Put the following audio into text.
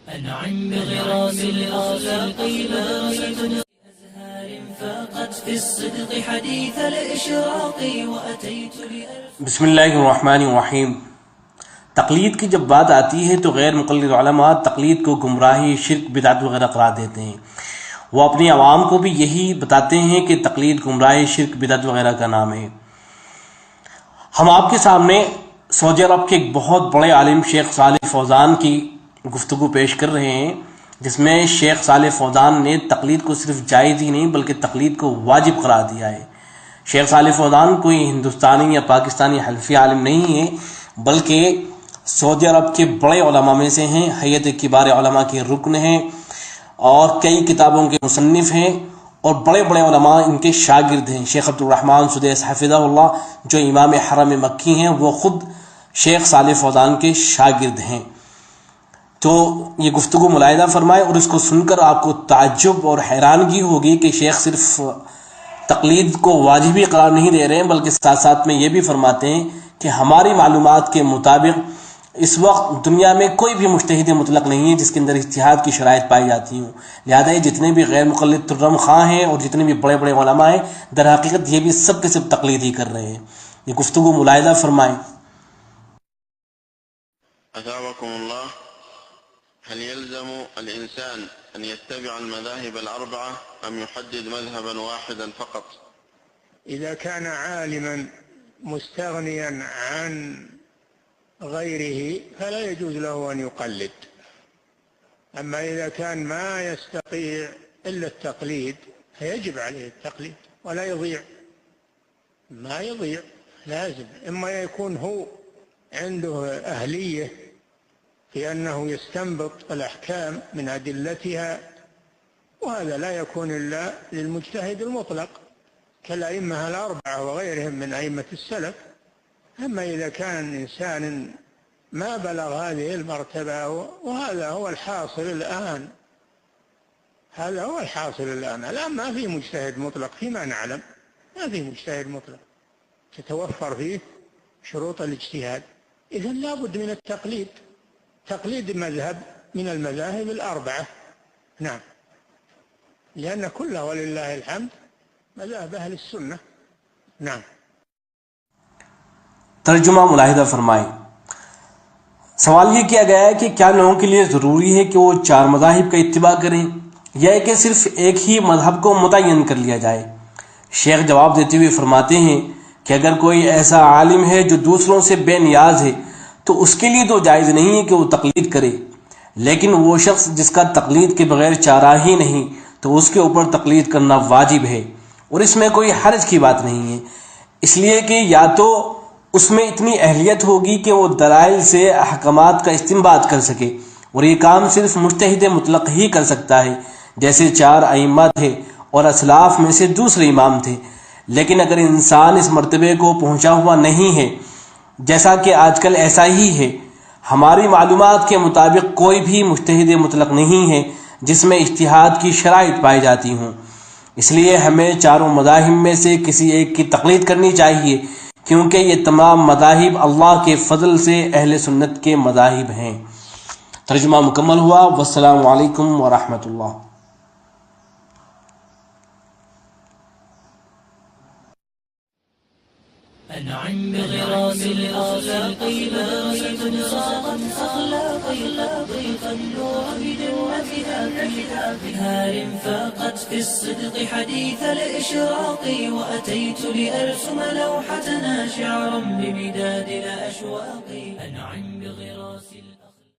أنعم بغراس الأخلاق بارية أزهار فاقت في الصدق حديث الإشراق وأتيت لألف. بسم اللہ الرحمن الرحیم۔ تقلید کی جب بات آتی ہے تو غیر مقلد علماء تقلید کو گمراہی، شرک، بدعت وغیرہ قرار دیتے ہیں۔ وہ اپنی عوام کو بھی یہی بتاتے ہیں کہ تقلید گمراہی، شرک، بدعت وغیرہ کا نام ہے۔ ہم آپ کے سامنے سعودی عرب کے ایک بہت بڑے عالم شیخ صالح فوزان کی گفتگو پیش کر رہے ہیں، جس میں شیخ صالح فوزان نے تقلید کو صرف جائز ہی نہیں بلکہ تقلید کو واجب قرار دیا ہے۔ شیخ صالح فوزان کوئی ہندوستانی یا پاکستانی حنفی عالم نہیں ہے، بلکہ سعودی عرب کے بڑے علماء میں سے ہیں، ہیئت کبار علماء کے رکن ہیں اور کئی کتابوں کے مصنف ہیں، اور بڑے بڑے علماء ان کے شاگرد ہیں۔ شیخ عبد الرحمن سدیس حفظہ اللہ جو امام حرم مکی ہیں، وہ خود شیخ صالح فوزان کے شاگرد ہیں۔ تو یہ گفتگو ملاحظہ فرمائے اور اس کو سن کر آپ کو تعجب اور حیرانگی ہوگی کہ شیخ صرف تقلید کو واجبی قرار نہیں دے رہے ہیں بلکہ ساتھ ساتھ میں یہ بھی فرماتے ہیں کہ ہماری معلومات کے مطابق اس وقت دنیا میں کوئی بھی مجتہد مطلق نہیں ہے جس کے اندر اجتہاد کی شرائط پائی جاتی ہوں، لہذا جتنے بھی غیر مقلد ترم خواہ ہیں اور جتنے بھی بڑے بڑے علماء ہیں، در حقیقت یہ بھی سب کے سب تقلید ہی کر رہے ہیں۔ یہ گفتگو ملاحظہ فرمائیں۔ أثابكم الله. هل يلزم الإنسان أن يتبع المذاهب الأربعة أم يحدد مذهبا واحدا فقط؟ إذا كان عالما مستغنيا عن غيره فلا يجوز له أن يقلد، أما إذا كان ما يستطيع إلا التقليد فيجب عليه التقليد ولا يضيع، ما يضيع، لازم. إما يكون هو عنده أهلية في أنه يستنبط الأحكام من أدلتها، وهذا لا يكون إلا للمجتهد المطلق كالأئمة الأربعة وغيرهم من أئمة السلف. أما إذا كان إنسان ما بلغ هذه المرتبة، وهذا هو الحاصل الآن، هذا هو الحاصل الآن ما في مجتهد مطلق فيما نعلم، ما في مجتهد مطلق تتوفر فيه شروط الاجتهاد. إذن لا بد من التقليد، تقليد مذهب من المذاهب الأربعة، نعم، لأن كلها ولله الحمد مذاهب أهل السنة، نعم. ترجمہ ملاحظہ فرمائیں۔ سوال یہ کیا گیا ہے کہ کیا لوگوں کے لیے ضروری ہے کہ وہ 4 مذاہب کا اتباع کریں یا کہ صرف ایک ہی مذہب کو متعین کر لیا جائے؟ شیخ جواب دیتے ہوئے فرماتے ہیں کہ اگر کوئی ایسا عالم ہے جو دوسروں سے بے نیاز ہے تو اس کے لیے تو جائز نہیں ہے کہ وہ تقلید کرے، لیکن وہ شخص جس کا تقلید کے بغیر چارہ ہی نہیں تو اس کے اوپر تقلید کرنا واجب ہے، اور اس میں کوئی حرج کی بات نہیں ہے، اس لیے کہ یا تو اس میں اتنی اہلیت ہوگی کہ وہ دلائل سے احکامات کا استنباط کر سکے، اور یہ کام صرف مجتہد مطلق ہی کر سکتا ہے، جیسے 4 ائمہ تھے اور اسلاف میں سے دوسرے امام تھے۔ لیکن اگر انسان اس مرتبے کو پہنچا ہوا نہیں ہے، جیسا کہ آج کل ایسا ہی ہے، ہماری معلومات کے مطابق کوئی بھی مجتہد مطلق نہیں ہے جس میں اجتہاد کی شرائط پائی جاتی ہوں، اس لیے ہمیں 4 مذاہب میں سے کسی ایک کی تقلید کرنی چاہیے، کیونکہ یہ تمام مذاہب اللہ کے فضل سے اہل سنت کے مذاہب ہیں۔ ترجمہ مکمل ہوا۔ والسلام علیکم ورحمۃ اللہ۔ أنعم بغراس الأخلاق بارية صاغت أخلاقي فالنور بجنتها فيها بهار فاقت في الصدق حديث الإشراق وأتيت لأرسم لوحتنا شعرا بمداد الأشواق. أنعم بغراس